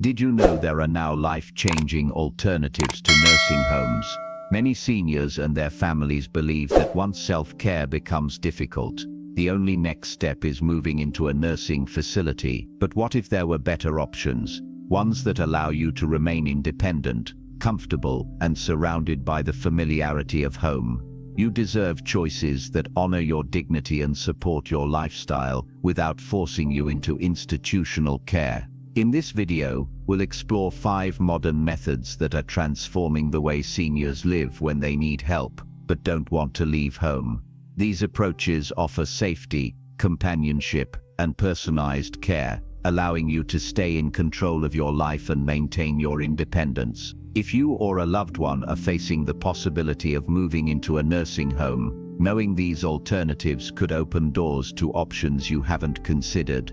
Did you know there are now life-changing alternatives to nursing homes? Many seniors and their families believe that once self-care becomes difficult, the only next step is moving into a nursing facility. But what if there were better options? Ones that allow you to remain independent, comfortable, and surrounded by the familiarity of home. You deserve choices that honor your dignity and support your lifestyle without forcing you into institutional care. In this video, we'll explore 5 modern methods that are transforming the way seniors live when they need help, but don't want to leave home. These approaches offer safety, companionship, and personalized care, allowing you to stay in control of your life and maintain your independence. If you or a loved one are facing the possibility of moving into a nursing home, knowing these alternatives could open doors to options you haven't considered.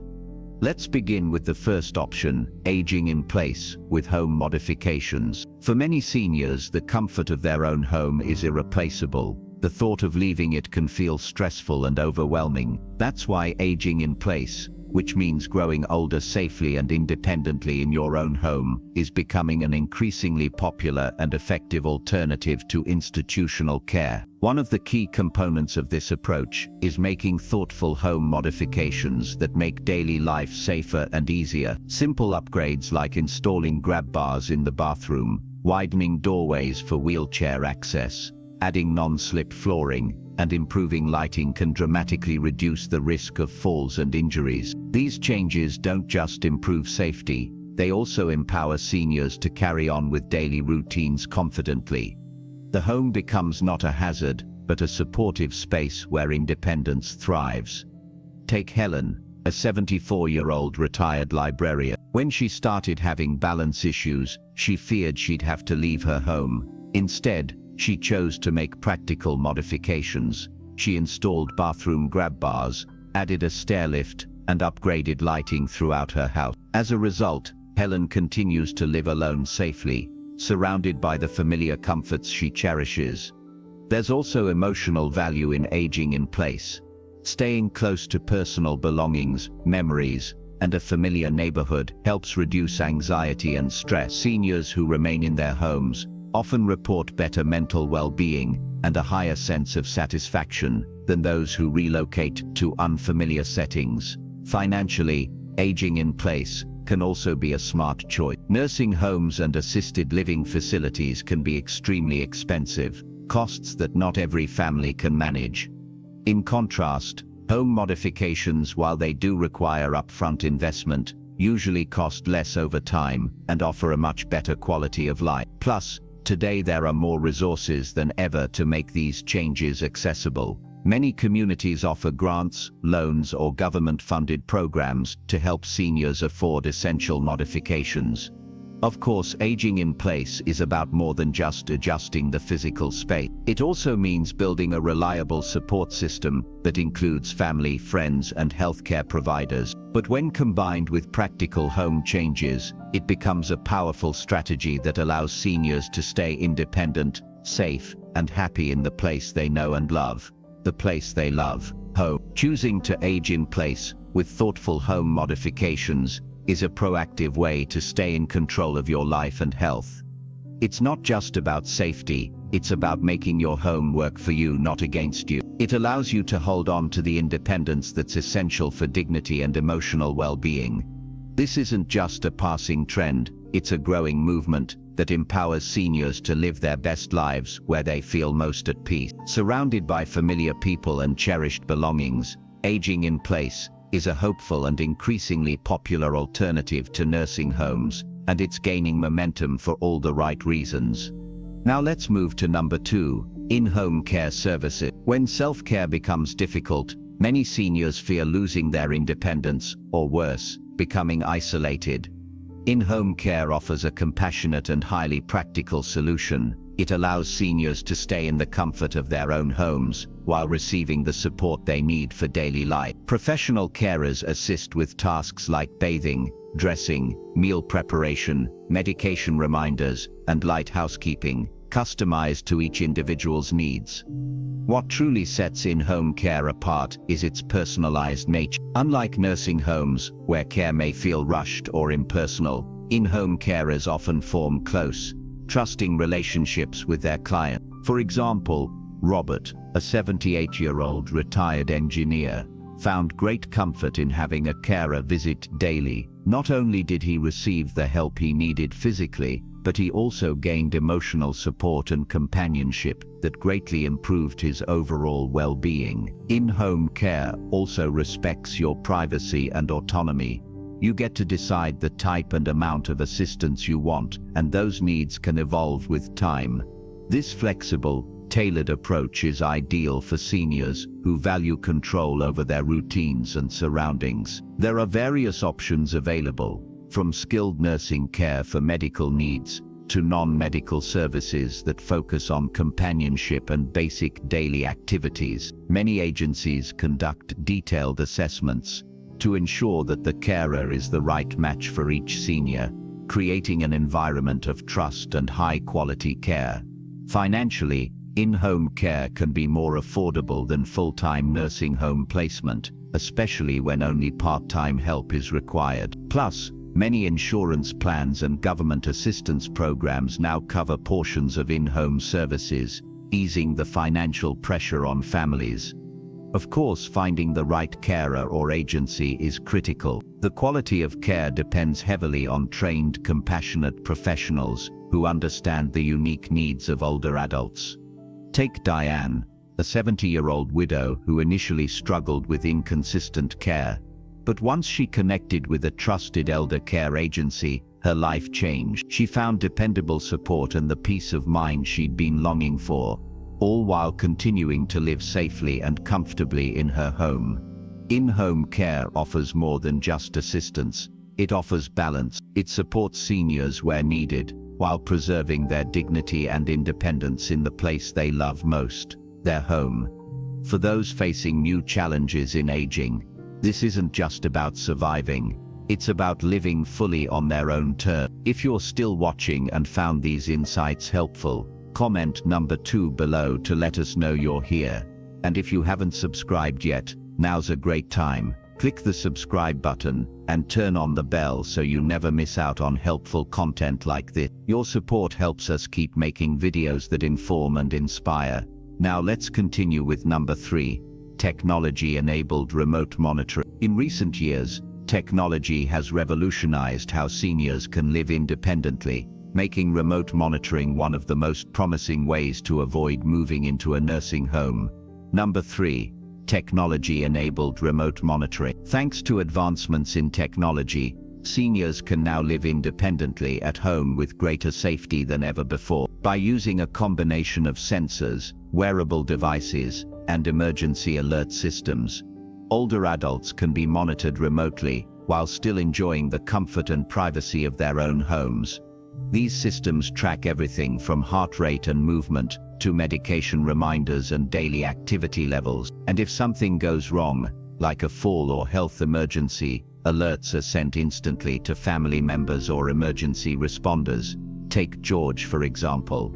Let's begin with the first option, aging in place with home modifications. For many seniors, the comfort of their own home is irreplaceable. The thought of leaving it can feel stressful and overwhelming. That's why aging in place, which means growing older safely and independently in your own home, is becoming an increasingly popular and effective alternative to institutional care. One of the key components of this approach is making thoughtful home modifications that make daily life safer and easier. Simple upgrades like installing grab bars in the bathroom, widening doorways for wheelchair access, adding non-slip flooring, and improving lighting can dramatically reduce the risk of falls and injuries. These changes don't just improve safety, they also empower seniors to carry on with daily routines confidently. The home becomes not a hazard, but a supportive space where independence thrives. Take Helen, a 74-year-old retired librarian. When she started having balance issues, she feared she'd have to leave her home. Instead, she chose to make practical modifications. She installed bathroom grab bars, added a stair lift, and upgraded lighting throughout her house. As a result, Helen continues to live alone safely, surrounded by the familiar comforts she cherishes. There's also emotional value in aging in place. Staying close to personal belongings, memories, and a familiar neighborhood helps reduce anxiety and stress. Seniors who remain in their homes often report better mental well-being and a higher sense of satisfaction than those who relocate to unfamiliar settings. Financially, aging in place can also be a smart choice. Nursing homes and assisted living facilities can be extremely expensive, costs that not every family can manage. In contrast, home modifications, while they do require upfront investment, usually cost less over time and offer a much better quality of life. Plus, today there are more resources than ever to make these changes accessible. Many communities offer grants, loans, or government-funded programs to help seniors afford essential modifications. Of course, aging in place is about more than just adjusting the physical space. It also means building a reliable support system that includes family, friends, and healthcare providers. But when combined with practical home changes, it becomes a powerful strategy that allows seniors to stay independent, safe, and happy in the place they know and love. The place they love, home. Choosing to age in place with thoughtful home modifications is a proactive way to stay in control of your life and health. It's not just about safety, it's about making your home work for you, not against you. It allows you to hold on to the independence that's essential for dignity and emotional well-being. This isn't just a passing trend, it's a growing movement that empowers seniors to live their best lives where they feel most at peace. Surrounded by familiar people and cherished belongings, aging in place is a hopeful and increasingly popular alternative to nursing homes, and it's gaining momentum for all the right reasons. Now let's move to number 2, in-home care services. When self-care becomes difficult, many seniors fear losing their independence, or worse, becoming isolated. In-home care offers a compassionate and highly practical solution. It allows seniors to stay in the comfort of their own homes while receiving the support they need for daily life. Professional carers assist with tasks like bathing, dressing, meal preparation, medication reminders, and light housekeeping, customized to each individual's needs. What truly sets in-home care apart is its personalized nature. Unlike nursing homes, where care may feel rushed or impersonal, In-home carers often form close, trusting relationships with their client. For example, Robert, a 78-year-old retired engineer, found great comfort in having a carer visit daily. Not only did he receive the help he needed physically, but he also gained emotional support and companionship that greatly improved his overall well-being. In-home care also respects your privacy and autonomy. You get to decide the type and amount of assistance you want, and those needs can evolve with time. This flexible, tailored approach is ideal for seniors who value control over their routines and surroundings. There are various options available, from skilled nursing care for medical needs to non-medical services that focus on companionship and basic daily activities. Many agencies conduct detailed assessments to ensure that the carer is the right match for each senior, creating an environment of trust and high-quality care. Financially, in-home care can be more affordable than full-time nursing home placement, especially when only part-time help is required. Plus, many insurance plans and government assistance programs now cover portions of in-home services, easing the financial pressure on families. Of course, finding the right carer or agency is critical. The quality of care depends heavily on trained, compassionate professionals who understand the unique needs of older adults. Take Diane, a 70-year-old widow who initially struggled with inconsistent care. But once she connected with a trusted elder care agency, her life changed. She found dependable support and the peace of mind she'd been longing for, all while continuing to live safely and comfortably in her home. In-home care offers more than just assistance. It offers balance. It supports seniors where needed, while preserving their dignity and independence in the place they love most, their home. For those facing new challenges in aging, this isn't just about surviving, it's about living fully on their own terms. If you're still watching and found these insights helpful, comment number 2 below to let us know you're here. And if you haven't subscribed yet, now's a great time. Click the subscribe button and turn on the bell so you never miss out on helpful content like this. Your support helps us keep making videos that inform and inspire. Now let's continue with number 3. Technology-enabled remote monitoring. In recent years, technology has revolutionized how seniors can live independently, making remote monitoring one of the most promising ways to avoid moving into a nursing home. Number 3. Technology-enabled remote monitoring. Thanks to advancements in technology, seniors can now live independently at home with greater safety than ever before. By using a combination of sensors, wearable devices, and emergency alert systems, older adults can be monitored remotely while still enjoying the comfort and privacy of their own homes. These systems track everything from heart rate and movement to medication reminders and daily activity levels. And if something goes wrong, like a fall or health emergency, alerts are sent instantly to family members or emergency responders. Take George, for example.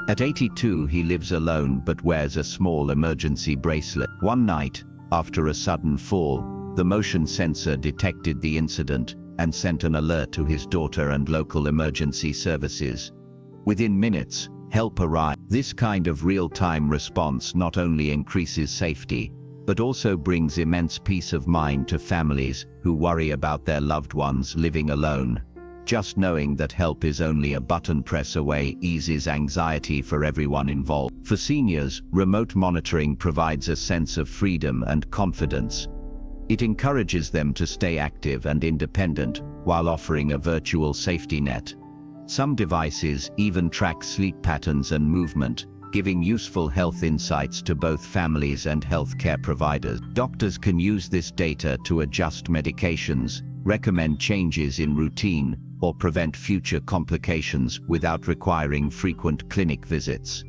At 82, he lives alone but wears a small emergency bracelet. One night, after a sudden fall, the motion sensor detected the incident and sent an alert to his daughter and local emergency services. Within minutes, help arrived. This kind of real-time response not only increases safety, but also brings immense peace of mind to families who worry about their loved ones living alone. Just knowing that help is only a button press away eases anxiety for everyone involved. For seniors, remote monitoring provides a sense of freedom and confidence. It encourages them to stay active and independent while offering a virtual safety net. Some devices even track sleep patterns and movement, giving useful health insights to both families and healthcare providers. Doctors can use this data to adjust medications, recommend changes in routine, or prevent future complications without requiring frequent clinic visits.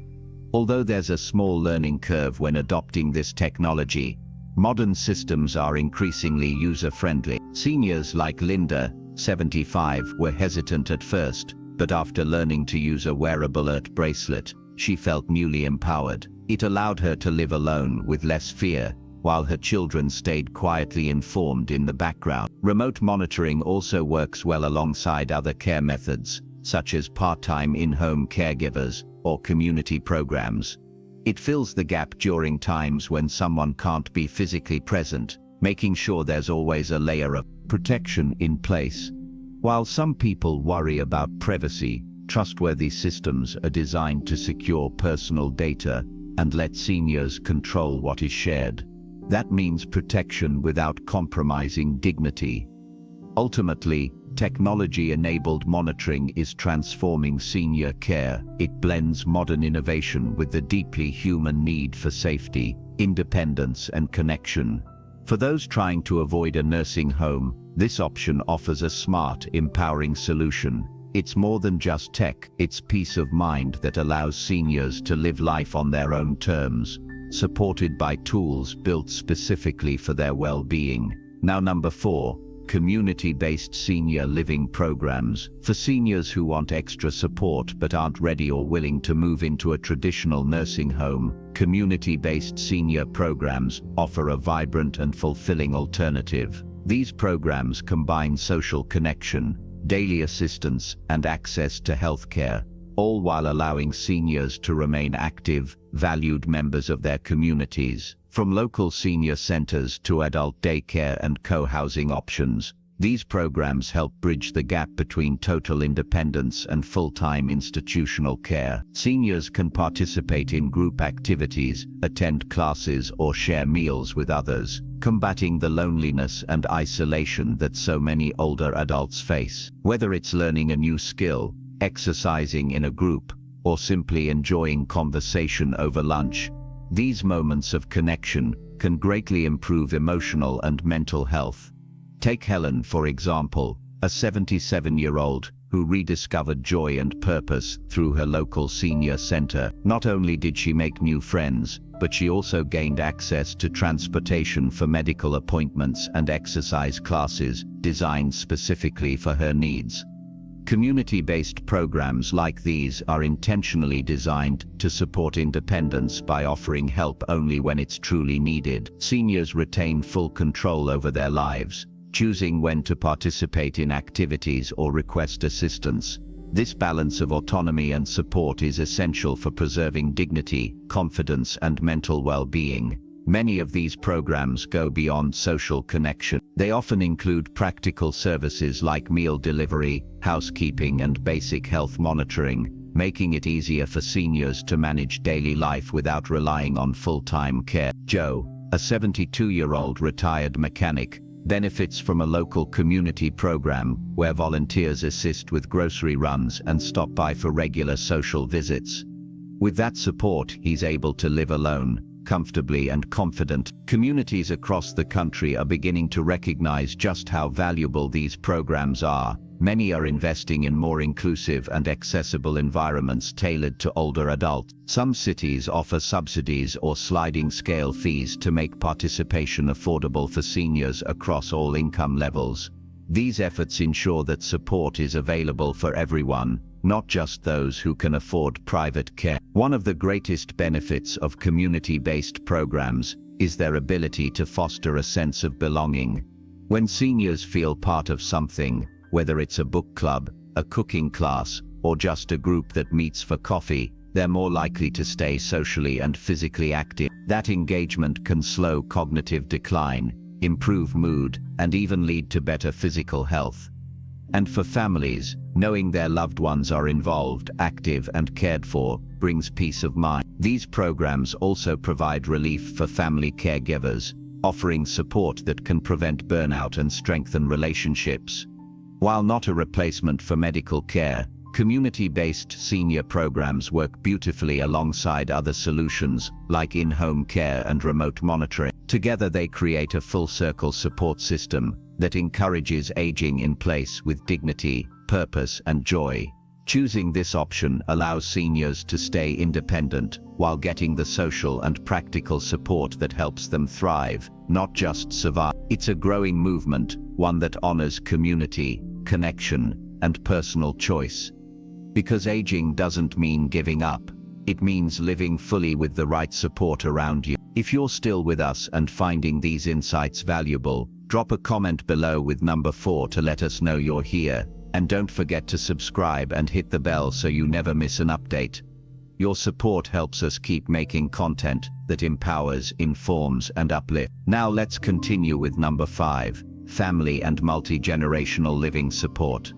Although there's a small learning curve when adopting this technology, modern systems are increasingly user-friendly. Seniors like Linda, 75, were hesitant at first, but after learning to use a wearable alert bracelet, she felt newly empowered. It allowed her to live alone with less fear, while her children stayed quietly informed in the background. Remote monitoring also works well alongside other care methods, such as part-time in-home caregivers or community programs. It fills the gap during times when someone can't be physically present, making sure there's always a layer of protection in place. While some people worry about privacy, trustworthy systems are designed to secure personal data and let seniors control what is shared. That means protection without compromising dignity. Ultimately, technology-enabled monitoring is transforming senior care. It blends modern innovation with the deeply human need for safety, independence, and connection. For those trying to avoid a nursing home, this option offers a smart, empowering solution. It's more than just tech, it's peace of mind that allows seniors to live life on their own terms, supported by tools built specifically for their well-being. Now, number 4. Community-based senior living programs. For seniors who want extra support but aren't ready or willing to move into a traditional nursing home, community-based senior programs offer a vibrant and fulfilling alternative. These programs combine social connection, daily assistance, and access to healthcare, all while allowing seniors to remain active, valued members of their communities. From local senior centers to adult daycare and co-housing options, these programs help bridge the gap between total independence and full-time institutional care. Seniors can participate in group activities, attend classes, or share meals with others, combating the loneliness and isolation that so many older adults face. Whether it's learning a new skill, exercising in a group, or simply enjoying conversation over lunch, these moments of connection can greatly improve emotional and mental health. Take Helen, for example, a 77-year-old who rediscovered joy and purpose through her local senior center. Not only did she make new friends, but she also gained access to transportation for medical appointments and exercise classes designed specifically for her needs. Community-based programs like these are intentionally designed to support independence by offering help only when it's truly needed. Seniors retain full control over their lives, choosing when to participate in activities or request assistance. This balance of autonomy and support is essential for preserving dignity, confidence, and mental well-being. Many of these programs go beyond social connection. They often include practical services like meal delivery, housekeeping, and basic health monitoring, making it easier for seniors to manage daily life without relying on full-time care. Joe, a 72-year-old retired mechanic, benefits from a local community program where volunteers assist with grocery runs and stop by for regular social visits. With that support, he's able to live alone, comfortably and confident. Communities across the country are beginning to recognize just how valuable these programs are. Many are investing in more inclusive and accessible environments tailored to older adults. Some cities offer subsidies or sliding scale fees to make participation affordable for seniors across all income levels. These efforts ensure that support is available for everyone, not just those who can afford private care. One of the greatest benefits of community-based programs is their ability to foster a sense of belonging. When seniors feel part of something, whether it's a book club, a cooking class, or just a group that meets for coffee, they're more likely to stay socially and physically active. That engagement can slow cognitive decline, improve mood, and even lead to better physical health. And for families, knowing their loved ones are involved, active, and cared for brings peace of mind. These programs also provide relief for family caregivers, offering support that can prevent burnout and strengthen relationships. While not a replacement for medical care, community-based senior programs work beautifully alongside other solutions like in-home care and remote monitoring. Together they create a full-circle support system that encourages aging in place with dignity, purpose, and joy. Choosing this option allows seniors to stay independent while getting the social and practical support that helps them thrive, not just survive. It's a growing movement, one that honors community, connection, and personal choice. Because aging doesn't mean giving up. It means living fully with the right support around you. If you're still with us and finding these insights valuable, drop a comment below with number 4 to let us know you're here. And don't forget to subscribe and hit the bell so you never miss an update. Your support helps us keep making content that empowers, informs, and uplifts. Now let's continue with number 5, family and multi-generational living support.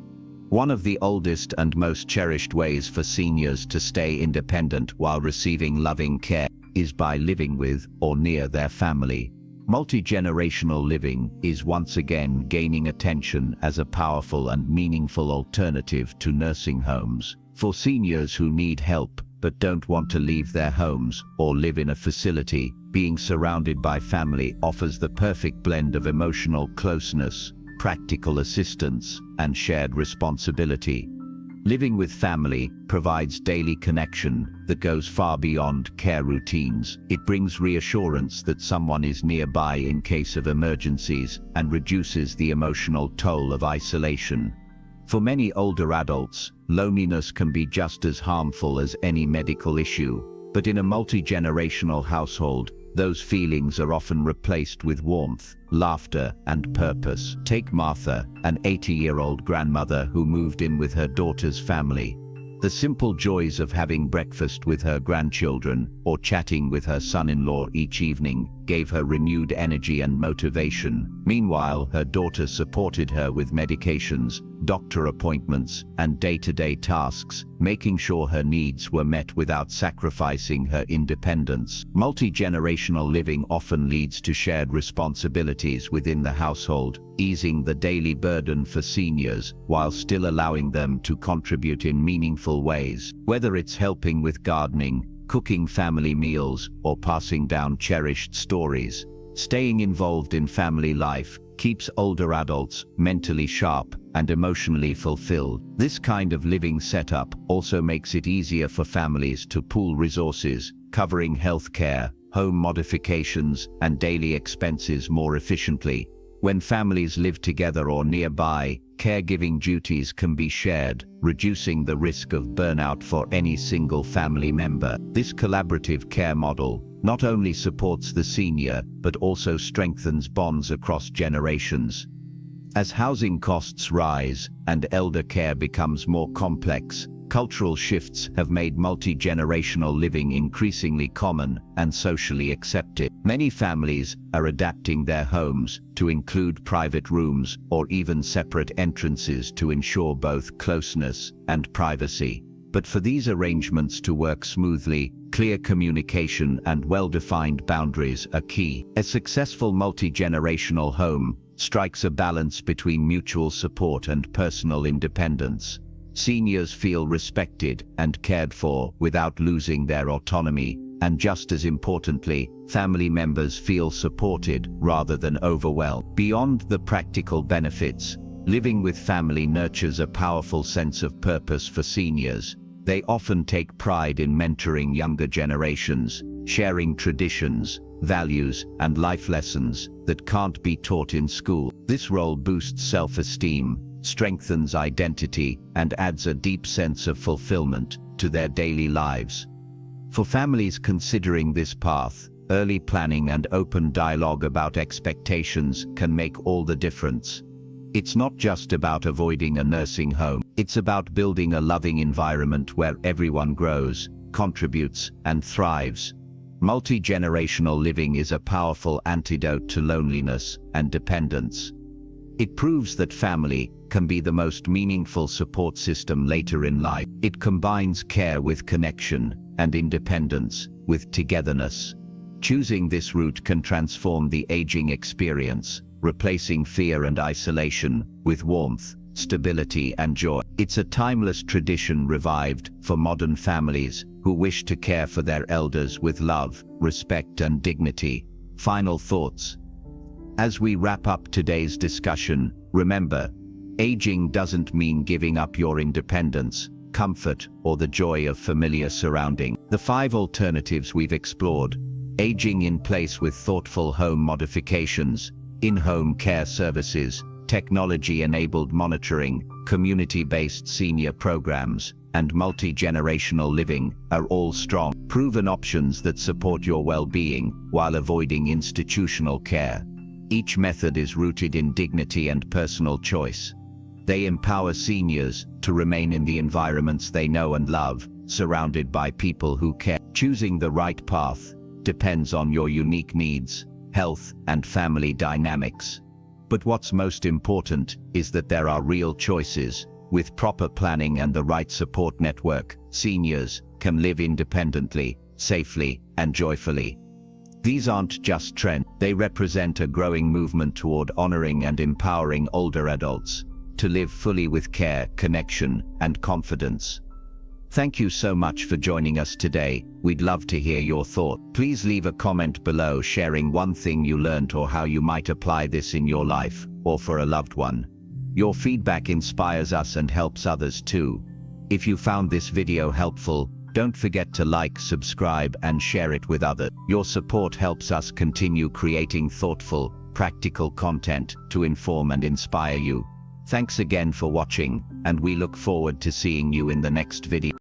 One of the oldest and most cherished ways for seniors to stay independent while receiving loving care is by living with or near their family. Multi-generational living is once again gaining attention as a powerful and meaningful alternative to nursing homes. For seniors who need help but don't want to leave their homes or live in a facility, being surrounded by family offers the perfect blend of emotional closeness, practical assistance, and shared responsibility. Living with family provides daily connection that goes far beyond care routines. It brings reassurance that someone is nearby in case of emergencies and reduces the emotional toll of isolation. For many older adults, loneliness can be just as harmful as any medical issue, but in a multi-generational household, those feelings are often replaced with warmth, laughter, and purpose. Take Martha, an 80-year-old grandmother who moved in with her daughter's family. The simple joys of having breakfast with her grandchildren or chatting with her son-in-law each evening gave her renewed energy and motivation. Meanwhile, her daughter supported her with medications, doctor appointments, and day-to-day tasks, making sure her needs were met without sacrificing her independence. Multi-generational living often leads to shared responsibilities within the household, easing the daily burden for seniors while still allowing them to contribute in meaningful ways. Whether it's helping with gardening, cooking family meals, or passing down cherished stories, staying involved in family life keeps older adults mentally sharp and emotionally fulfilled. This kind of living setup also makes it easier for families to pool resources, covering healthcare, home modifications, and daily expenses more efficiently. When families live together or nearby, caregiving duties can be shared, reducing the risk of burnout for any single family member. This collaborative care model not only supports the senior, but also strengthens bonds across generations. As housing costs rise and elder care becomes more complex, cultural shifts have made multi-generational living increasingly common and socially accepted. Many families are adapting their homes to include private rooms or even separate entrances to ensure both closeness and privacy. But for these arrangements to work smoothly, clear communication and well-defined boundaries are key. A successful multi-generational home strikes a balance between mutual support and personal independence. Seniors feel respected and cared for without losing their autonomy, and just as importantly, family members feel supported rather than overwhelmed. Beyond the practical benefits, living with family nurtures a powerful sense of purpose for seniors. They often take pride in mentoring younger generations, sharing traditions, values, and life lessons that can't be taught in school. This role boosts self-esteem, strengthens identity, and adds a deep sense of fulfillment to their daily lives. For families considering this path, early planning and open dialogue about expectations can make all the difference. It's not just about avoiding a nursing home, it's about building a loving environment where everyone grows, contributes, and thrives. Multi-generational living is a powerful antidote to loneliness and dependence. It proves that family can be the most meaningful support system later in life. It combines care with connection and independence with togetherness. Choosing this route can transform the aging experience, replacing fear and isolation with warmth, stability, and joy. It's a timeless tradition revived for modern families who wish to care for their elders with love, respect, and dignity. Final thoughts. As we wrap up today's discussion, remember, aging doesn't mean giving up your independence, comfort, or the joy of familiar surrounding. The 5 alternatives we've explored, aging in place with thoughtful home modifications, in-home care services, technology-enabled monitoring, community-based senior programs, and multi-generational living are all strong, proven options that support your well-being while avoiding institutional care. Each method is rooted in dignity and personal choice. They empower seniors to remain in the environments they know and love, surrounded by people who care. Choosing the right path depends on your unique needs, health, and family dynamics. But what's most important is that there are real choices. With proper planning and the right support network, seniors can live independently, safely, and joyfully. These aren't just trends, they represent a growing movement toward honoring and empowering older adults to live fully with care, connection, and confidence. Thank you so much for joining us today. We'd love to hear your thoughts. Please leave a comment below sharing one thing you learned or how you might apply this in your life or for a loved one. Your feedback inspires us and helps others too. If you found this video helpful, don't forget to like, subscribe, and share it with others. Your support helps us continue creating thoughtful, practical content to inform and inspire you. Thanks again for watching, and we look forward to seeing you in the next video.